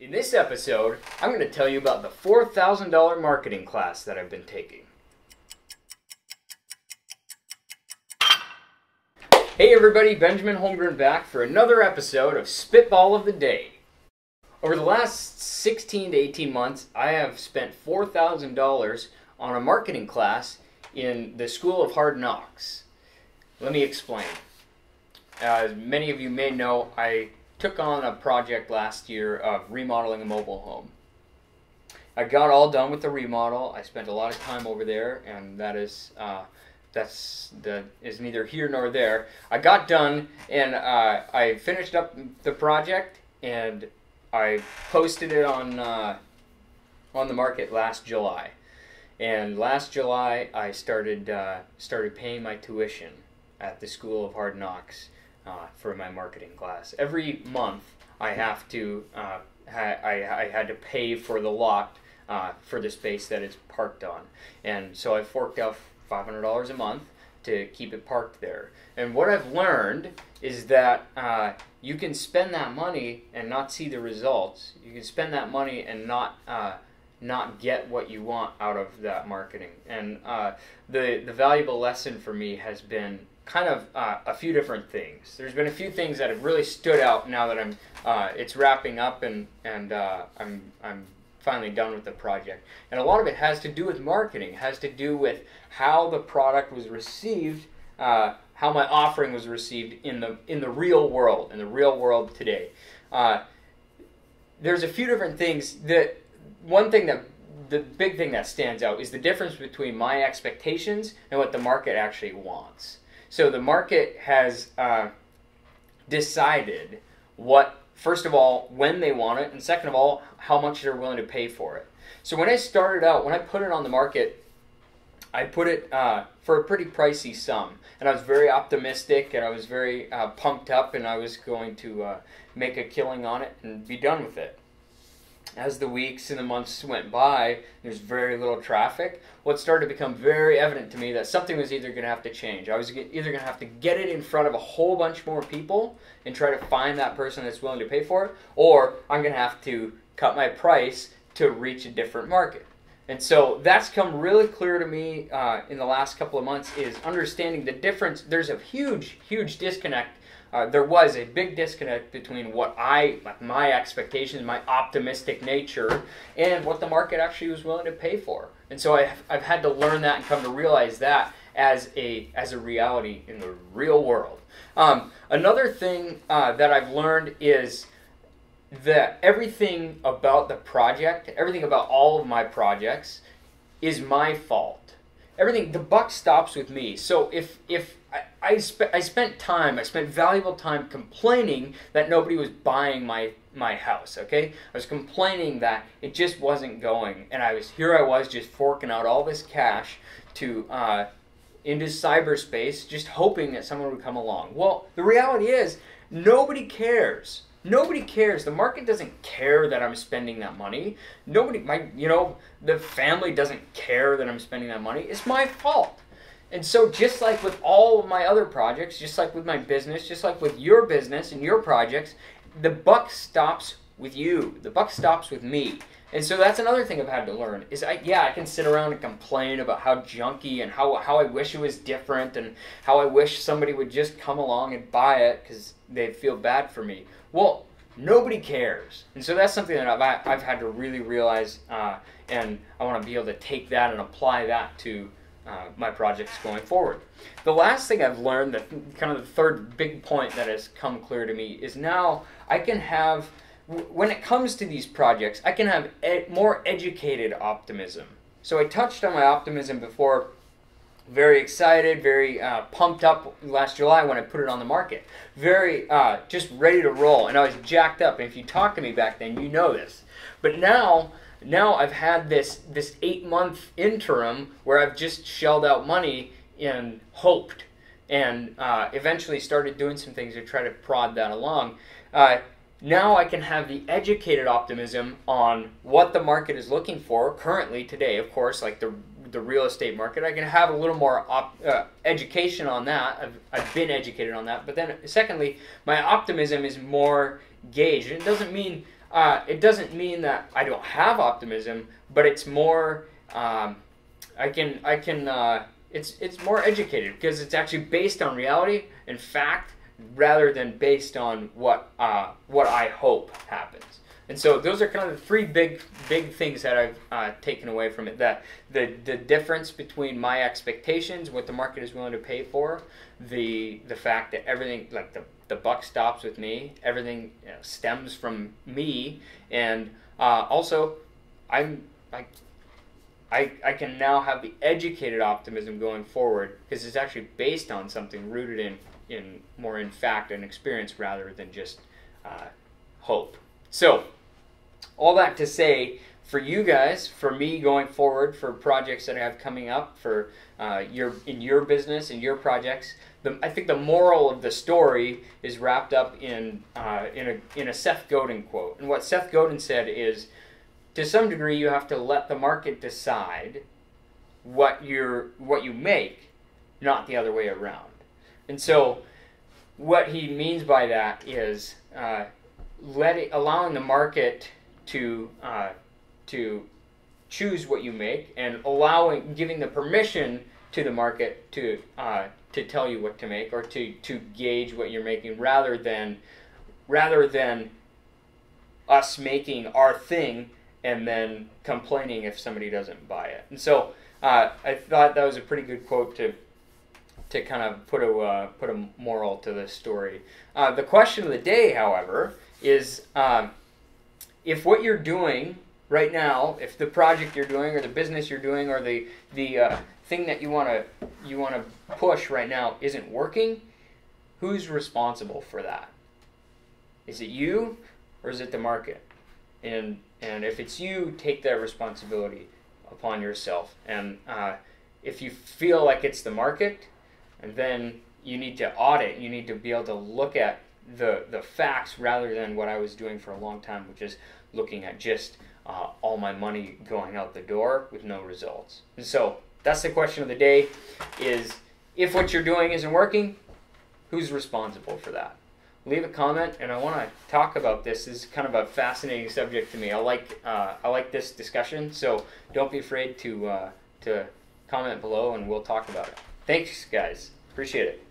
In this episode, I'm going to tell you about the $4,000 marketing class that I've been taking. Hey everybody, Benjamin Holmgren back for another episode of Spitball of the Day. Over the last 16 to 18 months, I have spent $4,000 on a marketing class in the School of Hard Knocks. Let me explain. As many of you may know, I took on a project last year of remodeling a mobile home. I got all done with the remodel. I spent a lot of time over there, and that is neither here nor there. I got done, and I finished up the project, and I posted it on the market last July. And last July, I started paying my tuition at the School of Hard Knocks for my marketing class. Every month, I have to I had to pay for the lot for the space that it's parked on, and so I forked out $500 a month to keep it parked there. And what I've learned is that you can spend that money and not see the results. You can spend that money and not get what you want out of that marketing. And the valuable lesson for me has been kind of a few different things. There's been a few things that have really stood out now that it's wrapping up and I'm finally done with the project. And a lot of it has to do with marketing, has to do with how the product was received, how my offering was received in the real world today. There's a few different things. The big thing that stands out is the difference between my expectations and what the market actually wants. So the market has decided first of all, when they want it, and second of all, how much they're willing to pay for it. So when I started out, when I put it on the market, I put it for a pretty pricey sum. And I was very optimistic, and I was very pumped up, and I was going to make a killing on it and be done with it. As the weeks and the months went by, there's very little traffic. What started to become very evident to me that something was either going to have to change. I was either going to have to get it in front of a whole bunch more people and try to find that person that's willing to pay for it, or I'm going to have to cut my price to reach a different market. And so that's come really clear to me in the last couple of months, is understanding the difference. There's a huge disconnect. There was a big disconnect between my expectations, my optimistic nature, and what the market actually was willing to pay for. And so I've had to learn that and come to realize that as a reality in the real world. Another thing that I've learned is that everything about the project, everything about all of my projects is my fault. The buck stops with me. So if I spent valuable time complaining that nobody was buying my house, okay? I was complaining that it just wasn't going, and I was just forking out all this cash into cyberspace, just hoping that someone would come along. Well, the reality is, nobody cares. Nobody cares. The market doesn't care that I'm spending that money. The family doesn't care that I'm spending that money. It's my fault. And so just like with all of my other projects, just like with my business, just like with your business and your projects, the buck stops with you. The buck stops with me. And so that's another thing I've had to learn is I can sit around and complain about how junky and how I wish it was different and how I wish somebody would just come along and buy it because they feel bad for me. Well, nobody cares. And so that's something that I've had to really realize, and I want to be able to take that and apply that to my projects going forward. The last thing I've learned, kind of the third big point that has come clear to me, is now I can have, when it comes to these projects, I can have more educated optimism. So I touched on my optimism before. Very excited, very pumped up last July when I put it on the market. Very just ready to roll, and I was jacked up. And if you talked to me back then, you know this. But now I've had this 8-month interim where I've just shelled out money and hoped, and eventually started doing some things to try to prod that along. Now I can have the educated optimism on what the market is looking for currently today, of course, like the real estate market. I can have a little more education on that. I've been educated on that. But then secondly, my optimism is more gauged. It doesn't mean it doesn't mean that I don't have optimism, but it's more it's more educated because it's actually based on reality and fact rather than based on what I hope happens. And so those are kind of the three big things that I've taken away from it. That the difference between my expectations, what the market is willing to pay for, the fact that everything, like the buck stops with me, everything stems from me, and also I can now have the educated optimism going forward because it's actually based on something rooted in more in fact and experience rather than just hope. So all that to say, for you guys, for me going forward, for projects that I have coming up, for in your business and your projects, I think the moral of the story is wrapped up in a Seth Godin quote. And what Seth Godin said is, to some degree, you have to let the market decide what you make, not the other way around. And so, what he means by that is allowing the market to choose what you make, and giving the permission to the market to tell you what to make or to gauge what you're making, rather than us making our thing and then complaining if somebody doesn't buy it. And so I thought that was a pretty good quote to kind of put a moral to this story. The question of the day, however, is if what you're doing right now, if the project you're doing or the business you're doing or the thing that you want to push right now isn't working, who's responsible for that? Is it you or is it the market? And if it's you, take that responsibility upon yourself. And if you feel like it's the market, and then you need to audit, you need to be able to look at the facts rather than what I was doing for a long time, which is looking at just all my money going out the door with no results. And so that's the question of the day, is if what you're doing isn't working, who's responsible for that? Leave a comment, and I want to talk about this. This is kind of a fascinating subject to me. I like this discussion, so don't be afraid to comment below, and we'll talk about it. Thanks, guys. Appreciate it.